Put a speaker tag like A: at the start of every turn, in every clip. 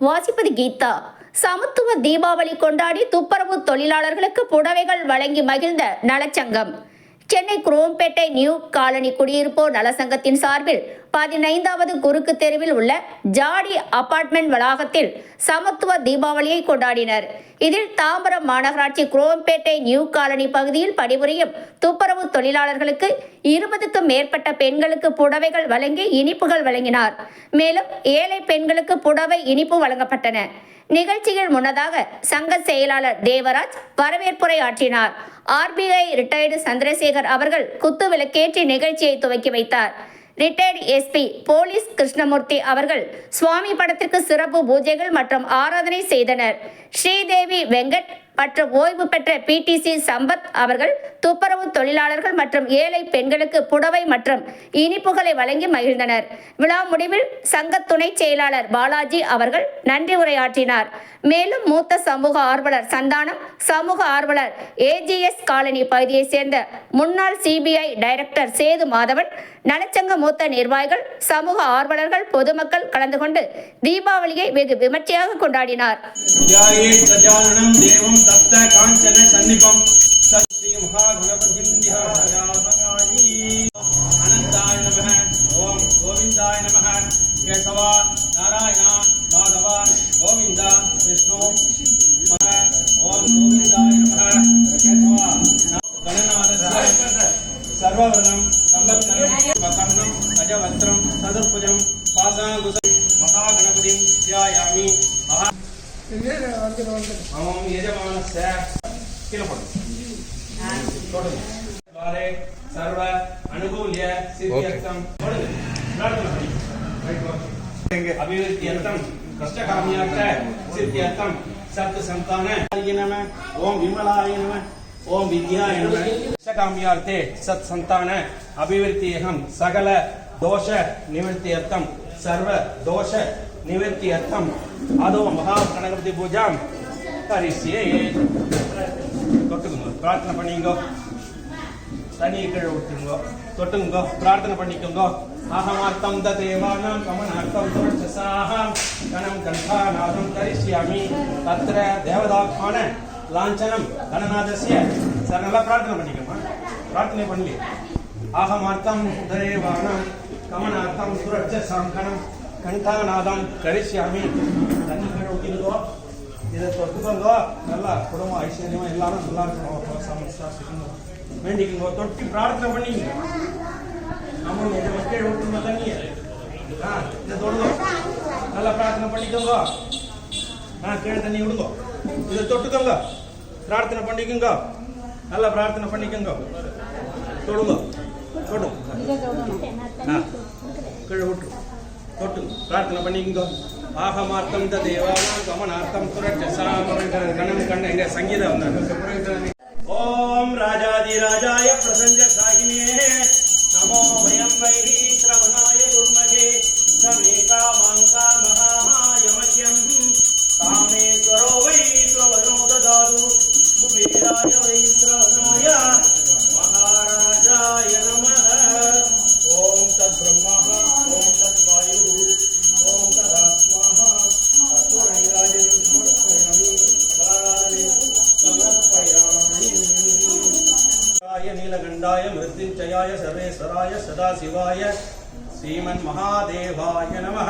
A: வாசிப்பது கீதா. சமத்துவ தீபாவளி கொண்டாடி துப்புரவு தொழிலாளர்களுக்கு புடவைகள் வழங்கி மகிழ்ந்த நலச்சங்கம். சென்னை குரோம்பேட்டை நியூ காலனி குடியிருப்போர் நலசங்கத்தின் சார்பில் 15வது குறுக்கு தெருவில் உள்ள ஜாடி அபார்ட்மெண்ட் வளாகத்தில் சமத்துவ தீபாவளியை கொண்டாடினர். இதில் தாம்பரம் மாநகராட்சி குரோம்பேட்டை நியூ காலனி பகுதியில் பணிபுரியும் துப்புரவு தொழிலாளர்களுக்கு 20க்கும் மேற்பட்ட பெண்களுக்கு புடவைகள் வழங்கி இனிப்புகள் வழங்கினார். மேலும் ஏழை பெண்களுக்கு புடவை இனிப்பு வழங்கப்பட்டன. நிகழ்ச்சியில் முன்னதாக சங்க செயலாளர் தேவராஜ் வரவேற்புரை ஆற்றினார். RBI ரிட்டையர்டு சந்திரசேகர் அவர்கள் குத்து விளக்கேற்றி நிகழ்ச்சியை துவக்கி வைத்தார். ரிட்டையர்டு SP போலீஸ் கிருஷ்ணமூர்த்தி அவர்கள் சுவாமி படத்திற்கு சிறப்பு பூஜைகள் மற்றும் ஆராதனை செய்தனர். ஸ்ரீதேவி வெங்கட் மற்றும் ஓய்வு பெற்ற PTC சம்பத் அவர்கள் துப்புரவு தொழிலாளர்கள் மற்றும் ஏழை பெண்களுக்கு புடவை மற்றும் இனிப்புகளை வழங்கி மகிழ்ந்தனர். விழா முடிவில் சங்க துணை செயலாளர் பாலாஜி அவர்கள் நன்றி உரையாற்றினார். மேலும் மூத்த சமூக ஆர்வலர் சந்தானம், சமூக ஆர்வலர் AGS காலனி பகுதியை சேர்ந்த முன்னாள் CBI டைரக்டர் சேது மாதவன், நலச்சங்க மூத்த நிர்வாகிகள், சமூக ஆர்வலர்கள், பொதுமக்கள் கலந்து கொண்டு தீபாவளியை வெகு விமர்சையாக கொண்டாடினார்.
B: तप्त कांचन सन्निपम श्री महागणपति अनंताय नमः। ओम गोविंदाय नमः। केशव नारायण माधव गोविंद विष्णु ओम गोविंदाय नमः। केशव गणनाथ सर्ववर्णम संवत्सरम कर्णम अजवस्त्रम चतुर्भुजम पादांगुशं महागणपतिं ध्यायामि। ओम यजमानस्य द्वारे सर्व अनुकूल्य सिद्ध्यर्थम अभिवृद्ध्यर्थम कष्टकाम्यार्थ सिद्ध्यर्थम सप्त संतानाय नमः। ओम विमलाय नमः। ओम विद्याय नमः। कष्टकाम्यार्थे सत् संतान अभिवृद्ध्यर्थम सकल दोष निवृत्त्यर्थम सर्व दोष निवृत्त्यर्थम आदो महागणपति पूजा करिष्ये। தொட்டுங்க பிரார்த்தனை பண்ணிங்க. தனி கீழே விட்டுருங்க. தொட்டுங்க பிரார்த்தனை பண்ணிக்கோங்க. அகமார்த்தம் தேவானாம் கமனார்த்தம் சுரட்சசாஹம் கணம் கண்டாநாதம் கரிஷ்யாமி. தத்ர தேவதாத்மான லாஞ்சனம் கணநாதஸ்ய. சார் நல்லா பிரார்த்தனை பண்ணிக்கோமா. பிரார்த்தனை பண்ணி அகமார்த்தம் தேவானாம் கமனார்த்தம் சுரட்சசாம் கணம் கண்டாநாதம் கரிஷ்யாமி. தண்ணி கீழே ஊற்றிடுங்கோ. இதை தொட்டுக்கோங்கோ. நல்லா குடும்பம் ஐஸ்வர்யமா எல்லாரும் நல்லா இருக்கணும் வேண்டிக்குங்கோ. தொட்டி பிரார்த்தனை பண்ணிங்க. நம்மளும் இதை மக்கள் ஊற்றுங்க தண்ணியை. இதை தொடுங்கோ. நல்லா பிரார்த்தனை பண்ணிக்கோங்க. கீழே தண்ணி விடுங்கோ. இதை தொட்டுக்கோங்க. பிரார்த்தனை பண்ணிக்கோங்க. நல்லா பிரார்த்தனை பண்ணிக்கோங்க. தொடுங்க. தொடும் கீழே விட்டுரு. தொட்டு பிரார்த்தனை பண்ணிக்கோங்க. ஆகமார்த்தம் தேவானாம் கமனார்த்தம் சுரட்சசாம் கணம் கண்ண எங்க சங்கீதம் வந்தாங்க. ஓம் ராஜாதிராஜாய பிரசஞ்ச சாகினே நமோ வயம் வைஹி ஸ்ரவணாய குர்மகே சமேகா மாங்கா மகாமாயமக்யம் காமேஸ்வரோ வை ஸ்ரவணோ ததாது குபேராய வை ஸ்ரவணாய மகாராஜாய நமः. ஓம் தத் பிரம்மா ஓம் தத் வாயு ஓம் தத் ஆத்மா नीलगंडाय मृत्युंजयाय सर्वेश्वराय सदाशिवाय श्रीमन् महादेवाय नमः।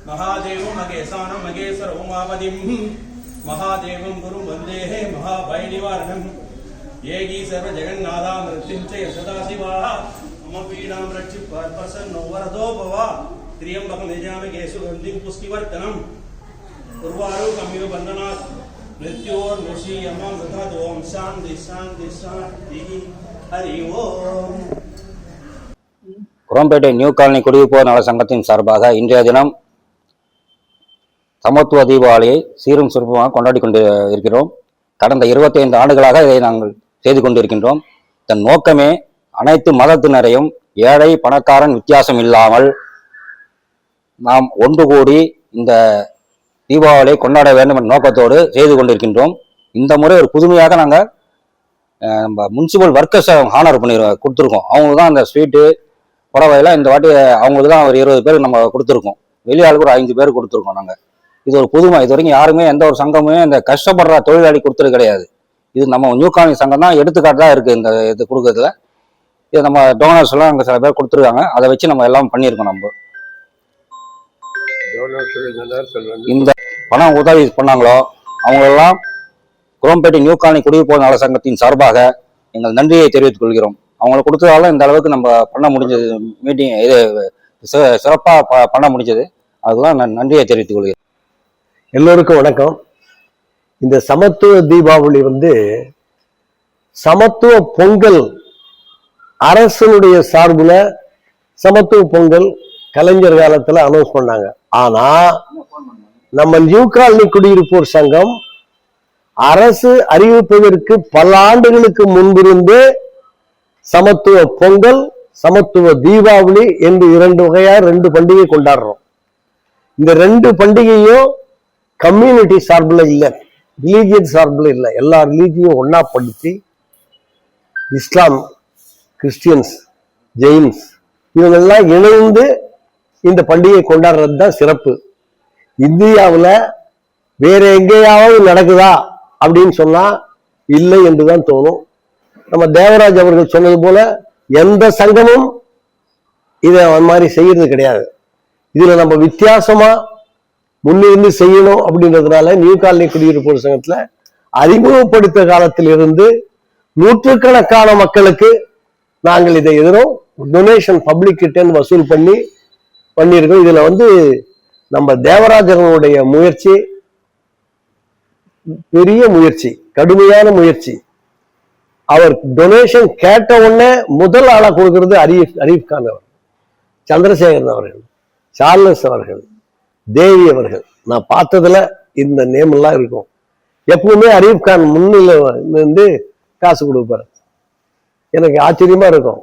B: महादेवं महेशानं महेश्वर उमापतिं महादेवं गुरुं वन्देः महाभयनिवारणं। येगी सर्व जगन्नाथा मृत्युंजय सदाशिवा मम पीडां रक्षित्वा प्रसन्नो वरदो भव। त्र्यंबकं यजामहे सुगन्धिं पुष्टिवर्धनम् उर्वारुकमिव बन्धनात् मृत्योर्मुषीयममृतम्। ओम शांति शांति शांति हरि ओम।
C: குரோம்பேட்டை நியூ காலனி குடியிருப்போர் நல சங்கத்தின் சார்பாக இன்றைய தினம் சமத்துவ தீபாவளியை சீரும் சிறப்புமாக கொண்டாடி கொண்டு இருக்கிறோம். கடந்த 25 ஆண்டுகளாக இதை நாங்கள் செய்து கொண்டிருக்கின்றோம். இதன் நோக்கமே அனைத்து மதத்தினரையும் ஏழை பணக்காரன் வித்தியாசம் இல்லாமல் நாம் ஒன்று கூடி இந்த தீபாவளியை கொண்டாட வேண்டும் என்ற நோக்கத்தோடு செய்து கொண்டிருக்கின்றோம். இந்த முறை ஒரு புதுமையாக நாங்கள் நம்ம முனிசிபல் ஒர்க்கர்ஸை ஹானர் பண்ணி கொடுத்துருக்கோம். அவங்களுக்கு தான் அந்த ஸ்வீட்டு புடவையெல்லாம் இந்த வாட்டி அவங்களுக்கு தான் ஒரு 20 பேருக்கு நம்ம கொடுத்துருக்கோம். வெளியாளுக்கு ஒரு 5 பேர் கொடுத்துருக்கோம். நாங்கள் இது ஒரு புதுமை. இது வரைக்கும் யாருமே எந்த ஒரு சங்கமுமே இந்த கஷ்டப்படுற தொழிலாளி கொடுத்தது கிடையாது. இது நம்ம நியூ காலனி சங்கம் தான் எடுத்துக்காட்டு தான் இருக்கு இந்த இது கொடுக்கறதுல. இது நம்ம டோனர்ஸ் எல்லாம் அங்கே சில பேர் கொடுத்துருக்காங்க. அதை வச்சு நம்ம எல்லாம் பண்ணியிருக்கோம். நம்ம இந்த பணம் உதவி பண்ணாங்களோ அவங்களெல்லாம் குரோம்பேட்டை நியூ காலனி குடியிருப்போர் நல சங்கத்தின் சார்பாக எங்கள் நன்றியை தெரிவித்துக் கொள்கிறோம். அவங்களை கொடுத்ததால இந்த அளவுக்கு நம்ம பண்ண முடிஞ்சது, மீட்டிங் இது சிறப்பாக பண்ண முடிஞ்சது. அதுதான் நான் நன்றியை தெரிவித்துக் கொள்கிறேன்.
D: எல்லோருக்கும் வணக்கம். இந்த சமத்துவ தீபாவளி சமத்துவ பொங்கல் அரசனுடைய சார்புல சமத்துவ பொங்கல் கலைஞர் காலத்துல அனௌன்ஸ் பண்ணாங்க. ஆனா நம்ம நியூ காலனி குடியிருப்போர் சங்கம் அரசு அறிவிப்பதற்கு பல ஆண்டுகளுக்கு முன்பிருந்து சமத்துவ பொங்கல், சமத்துவ தீபாவளி என்று 2 வகையா 2 பண்டிகை கொண்டாடுறோம். இந்த 2 பண்டிகையும் கம்யூனிட்டி சார்பில் இல்லை, ரிலீஜியன் சார்பில் இல்லை, எல்லா ரிலீஜியும் ஒன்னா படுத்தி இஸ்லாம், கிறிஸ்டியன்ஸ், ஜெயின்ஸ் இவங்கெல்லாம் இணைந்து இந்த பண்டிகை கொண்டாடுறது தான் சிறப்பு. இந்தியாவில் வேற எங்கேயாவது நடக்குதா அப்படின்னு சொன்னா இல்லை என்றுதான் தோணும். நம்ம தேவராஜ் அவர்கள் சொன்னது போல எந்த சங்கமும் இதை மாதிரி செய்யறது கிடையாது. இதுல நம்ம வித்தியாசமா முன்னிருந்து செய்யணும் அப்படின்றதுனால நியூ காலனி குடியிருப்போர் சங்கத்துல அறிமுகப்படுத்த காலத்திலிருந்து நூற்றுக்கணக்கான மக்களுக்கு நாங்கள் இதை எதிரும் டொனேஷன் பப்ளிக் கிட்ட வசூல் பண்ணியிருக்கோம். இதுல நம்ம தேவராஜனுடைய முயற்சி பெரிய முயற்சி, கடுமையான முயற்சி. அவர் டொனேஷன் கேட்ட உடனே முதல் ஆளா கொடுக்கிறது அரீப் கான் அவர், சந்திரசேகரன் அவர்கள், சார்லஸ் அவர்கள், தேவி அவர்கள். நான் பார்த்ததுல இந்த நேம் எல்லாம் இருக்கும். எப்பவுமே அரீப் கான் முன்னிலை காசு கொடுப்பாரு. எனக்கு ஆச்சரியமா இருக்கும்.